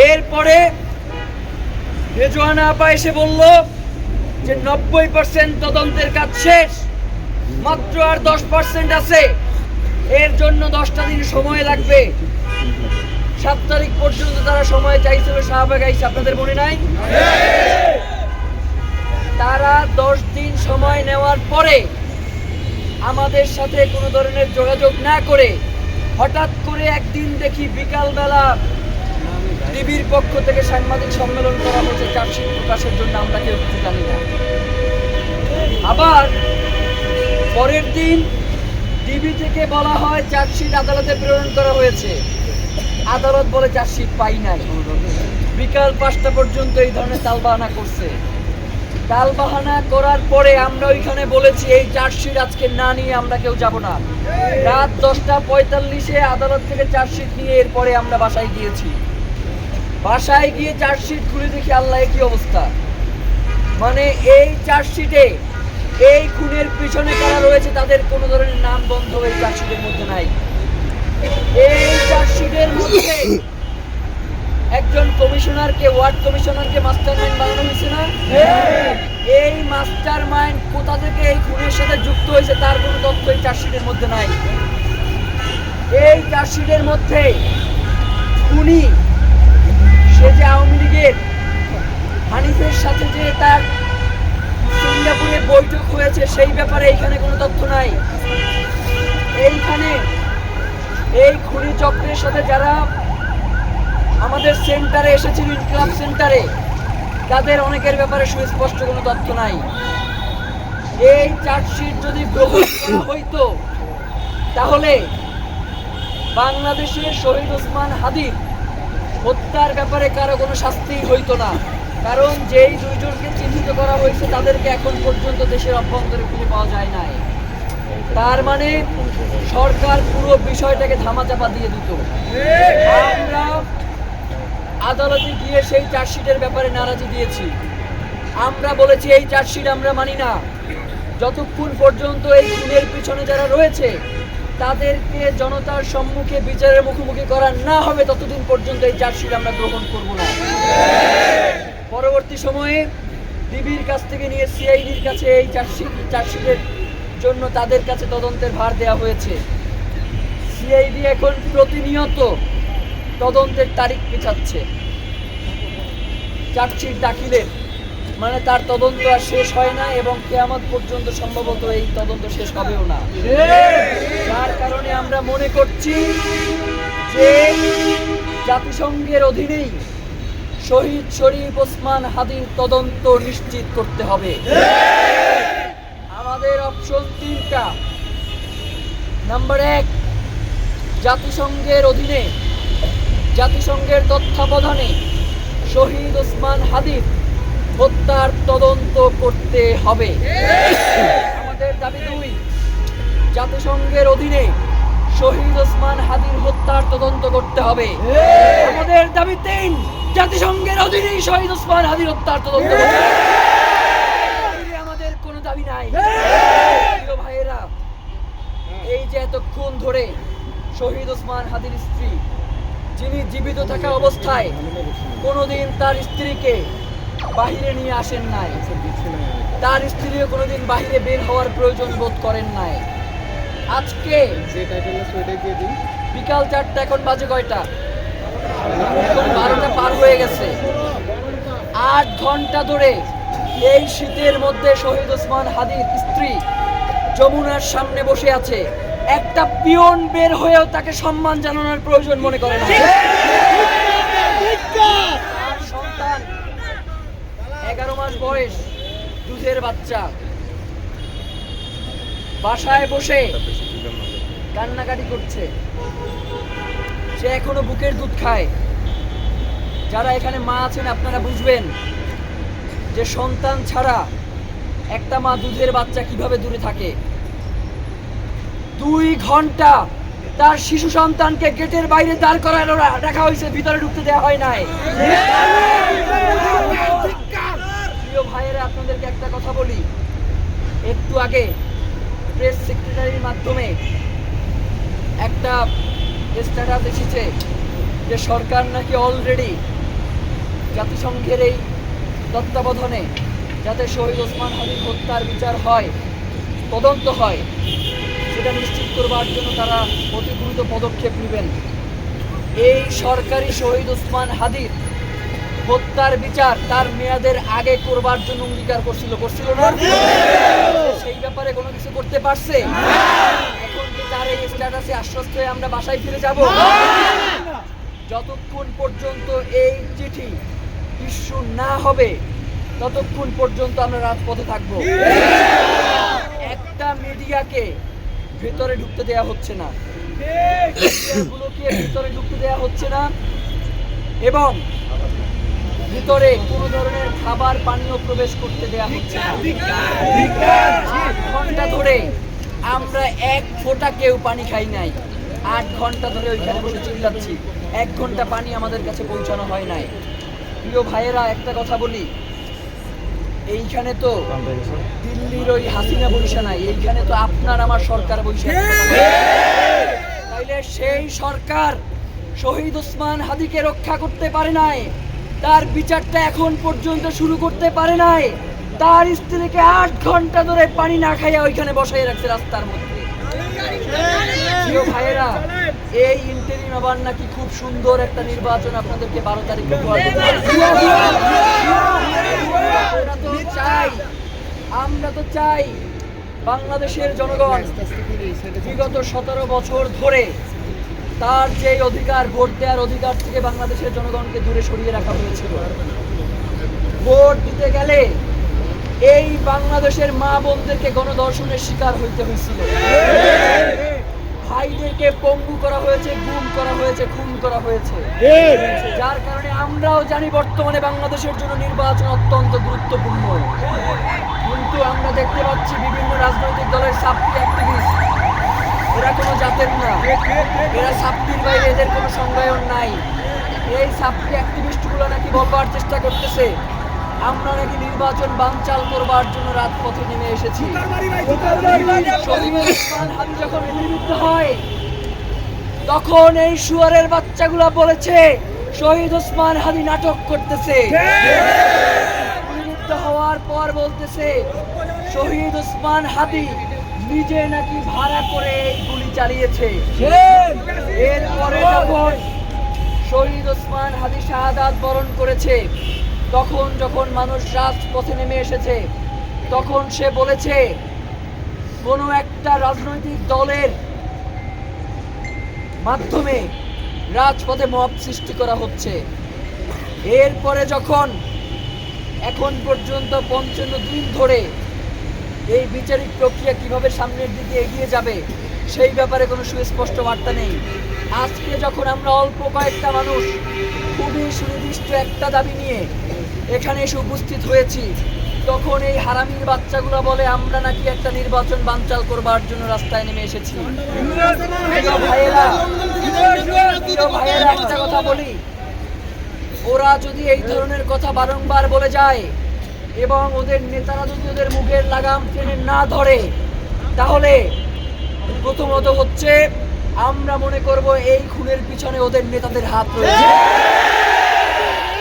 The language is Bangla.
এরপরে রেজওয়ানা আপা এসে বলল যে 90% তদন্তের কাজ শেষ, মাত্র আর 10% আছে, এর জন্য 10টা দিন সময় লাগবে। 7 তারিখ পর্যন্ত তারা সময় চাইছিল, শাহবাগ আইসা, আপনাদের মনে নাই? তারা 10 দিন সময় নেওয়ার পরে আমাদের সাথে কোনো ধরনের যোগাযোগ না করে হঠাৎ করে একদিন দেখি বিকালবেলা টিভির পক্ষ থেকে সাংবাদিক সম্মেলন করা হয়েছে চার্জশিট প্রকাশের জন্য, আমরা কেউ কিছু জানি না। আবার পরের দিন টিভি থেকে বলা হয় চার্জশিট আদালতে প্রেরণ করা হয়েছে, আদালত বলে চার্জশিট পাই নাই। বিকাল 5টা পর্যন্ত এই ধরনের তালবাহানা করছে। তালবাহানা করার পরে আমরা ওইখানে বলেছি এই চার্জশিট আজকে না নিয়ে আমরা কেউ যাব না। রাত 10:45-এ আদালত থেকে চার্জশিট নিয়ে এরপরে আমরা বাসায় গিয়েছি। বাসায় গিয়ে চার্জশিট খুলে দেখি আল্লাহ কি অবস্থা, মানে এই চার্জশিটে এই খুনের পিছনে কারা রয়েছে তাদের কোনো ধরনের নাম বন্ধ এই চার্জশিটের মধ্যে নাই। এই চার্জশিটের মধ্যে একজন কমিশনারকে, ওয়ার্ড কমিশনারকে মাস্টারমাইন্ড বানানো হয়েছে না? এই মাস্টারমাইন্ড কোথা থেকে এই খুনের সাথে যুক্ত হয়েছে তার কোনো তথ্য এই চার্জশিটের মধ্যে নাই। এই চার্জশিটের মধ্যে খুনি সে যে আওয়ামী লীগের হানিফের সাথে যে তার সিঙ্গাপুরে বৈঠক হয়েছে সেই ব্যাপারে এইখানে কোনো তথ্য নাই। এইখানে এই খুনি চক্রের সাথে যারা আমাদের সেন্টারে এসেছিল, ইনকিলাব সেন্টারে, তাদের অনেকের ব্যাপারে সুস্পষ্ট কোনো তথ্য নাই। এই চার্জশিট যদি গ্রহণ করা হইতো তাহলে বাংলাদেশের শহীদ ওসমান হাদির হত্যার ব্যাপারে কারো কোনো শাস্তি হইতো না, কারণ যেই দুইজনকে চিহ্নিত করা হয়েছে তাদেরকে এখন পর্যন্ত দেশের অভ্যন্তরে খুঁজে পাওয়া যায় নাই। তার মানে সরকার পুরো বিষয়টাকে ধামাচাপা দিয়ে দিত। আমরা আদালতে গিয়ে সেই চার্জশিটের ব্যাপারে নারাজি দিয়েছি। আমরা বলেছি এই চার্জশিট আমরা মানি না, যতক্ষণ পর্যন্ত এই খুনের পিছনে যারা রয়েছে তাদেরকে জনতার সম্মুখে বিচারের মুখোমুখি করা না হবে ততদিন পর্যন্ত এই চার্জশিট আমরা গ্রহণ করব না। পরবর্তী সময়ে ডিবির কাছ থেকে নিয়ে সিআইডির কাছে এই চার্জশিটের জন্য তাদের কাছে তদন্তের ভার দেওয়া হয়েছে। সিআইডি এখন প্রতিনিয়ত তদন্তের তারিখ পেছাচ্ছে। চার্জশিট দাখিলের মানে তার তদন্ত আর শেষ হয় না এবং কিয়ামত পর্যন্ত সম্ভবত এই তদন্ত শেষ হবেও না। যার কারণে আমরা মনে করছি যে জাতিসংঘের অধীনেই শহীদ শরীফ ওসমান হাদির তদন্ত নিশ্চিত করতে হবে। আমাদের অপশন 3টা। নাম্বার 1, জাতিসংঘের অধীনে, জাতিসংঘের তত্ত্বাবধানে শহীদ ওসমান হাদির হত্যার তদন্ত করতে হবে। আমাদের দাবি 2, জাতিসংঘের অধীনে শহীদ ওসমান হাদির হত্যার তদন্ত করতে হবে। আমাদের দাবি 3, জাতিসংঘের অধীনেই শহীদ ওসমান হাদির হত্যার তদন্ত করতে হবে। আমাদের কোনো দাবি নাই। প্রিয় ভাইয়েরা, এই যে এতক্ষণ ধরে শহীদ ওসমান হাদির স্ত্রী, যিনি জীবিত থাকা অবস্থায় কোনোদিন তার স্ত্রীকে বাহিরে নিয়ে আসেন নাই, তার স্ত্রীও কোনোদিন বাহিরে বের হওয়ার প্রয়োজন বোধ করেন নাই। আজকে বিকাল 4টা, এখন বাজে কয়টা? 12টা পার হয়ে গেছে। 8 ঘন্টা ধরে এই শীতের মধ্যে শহীদ ওসমান হাদির স্ত্রী যমুনার সামনে বসে আছে। একটা পিয়ন বের হয়েও তাকে সম্মান জানানোর প্রয়োজন মনে করে না। তার সন্তান 11 মাস বয়স, দুধের বাচ্চা, বাসায় বসে কান্নাকাটি করছে। সে এখনো বুকের দুধ খায়। যারা এখানে মা আছেন আপনারা বুঝবেন যে সন্তান ছাড়া একটা মা দুধের বাচ্চা কিভাবে দূরে থাকে। 2 ঘন্টা তার শিশু সন্তানকে গেটের বাইরে দাঁড় করায় রাখা হয়েছে, ভিতরে ঢুকতে দেওয়া হয় নাই। প্রিয় ভাইয়েরা, আপনাদেরকে একটা কথা বলি, একটু আগে প্রেস সেক্রেটারির মাধ্যমে একটা স্ট্যাটাস এসেছে যে সরকার নাকি অলরেডি জাতিসংঘের এই তত্ত্বাবধানে যাতে শহীদ ওসমান হাদির হত্যার বিচার হয়, তদন্ত হয়, সেটা নিশ্চিত করবার জন্য তারা অতি দ্রুত পদক্ষেপ নেবেন। এই সরকারি শহীদ ওসমান হাদির হত্যার বিচার তার মেয়াদের আগে করবার জন্য অঙ্গীকার করছিল না? সেই ব্যাপারে কোনো কিছু করতে পারছে? এখন কি তার এই স্ট্যাটাসে আশ্বস্ত হয়ে আমরা বাসায় ফিরে যাব? যতক্ষণ পর্যন্ত এই চিঠি ইস্যু না হবে ততক্ষণ পর্যন্ত আমরা রাজপথে থাকবো। একটা মিডিয়াকে ভেতরে ঢুকতে দেয়া হচ্ছে না, মিডিয়াগুলোকে ভেতরে ঢুকতে দেয়া হচ্ছে না, এবং ভিতরে কোনো ধরনের খাবার পানীয় প্রবেশ করতে দেয়া হচ্ছে না। 8 ঘন্টা ধরে আমরা এক ফোঁটা কেউ পানি খাই নাই। 8 ঘন্টা ধরে ওইখানে বসে চিল্লাচ্ছি, 1 ঘন্টা পানি আমাদের কাছে পৌঁছানো হয় নাই। প্রিয় ভাইয়েরা, একটা কথা বলি, এইখানে তো দিল্লির ওই হাসিনা বৈশা নাই, এইখানে তো আপনার আমার সরকার বৈশা। তাইলে সেই সরকার শহীদ ওসমান হাদিকে রক্ষা করতে পারে নাই, তার বিচারটা এখন পর্যন্ত শুরু করতে পারে নাই, তার স্ত্রীকে 8 ঘন্টা ধরে পানি না খাইয়া ওইখানে বসাই রাখছে রাস্তার মধ্যে। প্রিয় ভাইয়েরা, এই ইন্টারিম আবার নাকি খুব সুন্দর একটা নির্বাচন আপনাদেরকে 12 তারিখে আমরা তো চাই বাংলাদেশের জনগণ বিগত 17 বছর ধরে তার যে অধিকার, ভোট দেওয়ার অধিকার থেকে বাংলাদেশের জনগণকে দূরে সরিয়ে রাখা হয়েছিল। ভোট দিতে গেলে এই বাংলাদেশের মা বোনদেরকে গণধর্ষণের শিকার হইতে হয়েছিল, ভাইদেরকে পঙ্গু করা হয়েছে, গুম করা হয়েছে, খুন করা হয়েছে। যার কারণে আমরাও জানি বর্তমানে বাংলাদেশের জন্য নির্বাচন অত্যন্ত গুরুত্বপূর্ণ। কিন্তু আমরা দেখতে পাচ্ছি বিভিন্ন রাজনৈতিক দলের সাপ্পি অ্যাক্টিভিস্ট, এরা কোনো জাতের না, এরা সাপ্পির বাইরে এদের কোনো সংজ্ঞায়ন নাই। এই সাপ্পি অ্যাক্টিভিস্টগুলো নাকি বলবার চেষ্টা করতেছে আমরা নাকি নির্বাচন বানচাল করবার জন্য রাজপথে নেমে এসেছি। শহীদ ওসমান হাদি যখন গুলিবিদ্ধ হয় তখন এই শুয়ারের বাচ্চাগুলা বলেছে শহীদ ওসমান হাদি নাটক করতেছে। গুলিবিদ্ধ হওয়ার পর বলতেছে শহীদ ওসমান হাদি নিজে নাকি ভাড়া করে এই গুলি চালিয়েছে। এরপরে যখন শহীদ ওসমান হাদি শাহাদাত বরণ করেছে, তখন যখন মানুষ রাজপথে নেমে এসেছে, তখন সে বলেছে কোনো একটা রাজনৈতিক দলের মাধ্যমে রাজপথে মব সৃষ্টি করা হচ্ছে। এরপরে যখন এখন পর্যন্ত 55 দিন ধরে এই বিচারিক প্রক্রিয়া কিভাবে সামনের দিকে এগিয়ে যাবে সেই ব্যাপারে কোনো সুস্পষ্ট বার্তা নেই। আজকে যখন আমরা অল্প কয়েকটা মানুষ খুবই সুনির্দিষ্ট একটা দাবি নিয়ে এখানে এসে উপস্থিত হয়েছি, তখন এই হারামির বাচ্চাগুলো বলে আমরা নাকি একটা নির্বাচন বানচাল করবার জন্য রাস্তায় নেমে এসেছি। ভাইয়েরা, একটা কথা বলি, ওরা যদি এই ধরনের কথা বারংবার বলে যায় এবং ওদের নেতারা যদি ওদের মুখের লাগাম টেনে না ধরে, তাহলে প্রথমত হচ্ছে আমরা মনে করব এই খুনের পিছনে ওদের নেতাদের হাত রয়েছে।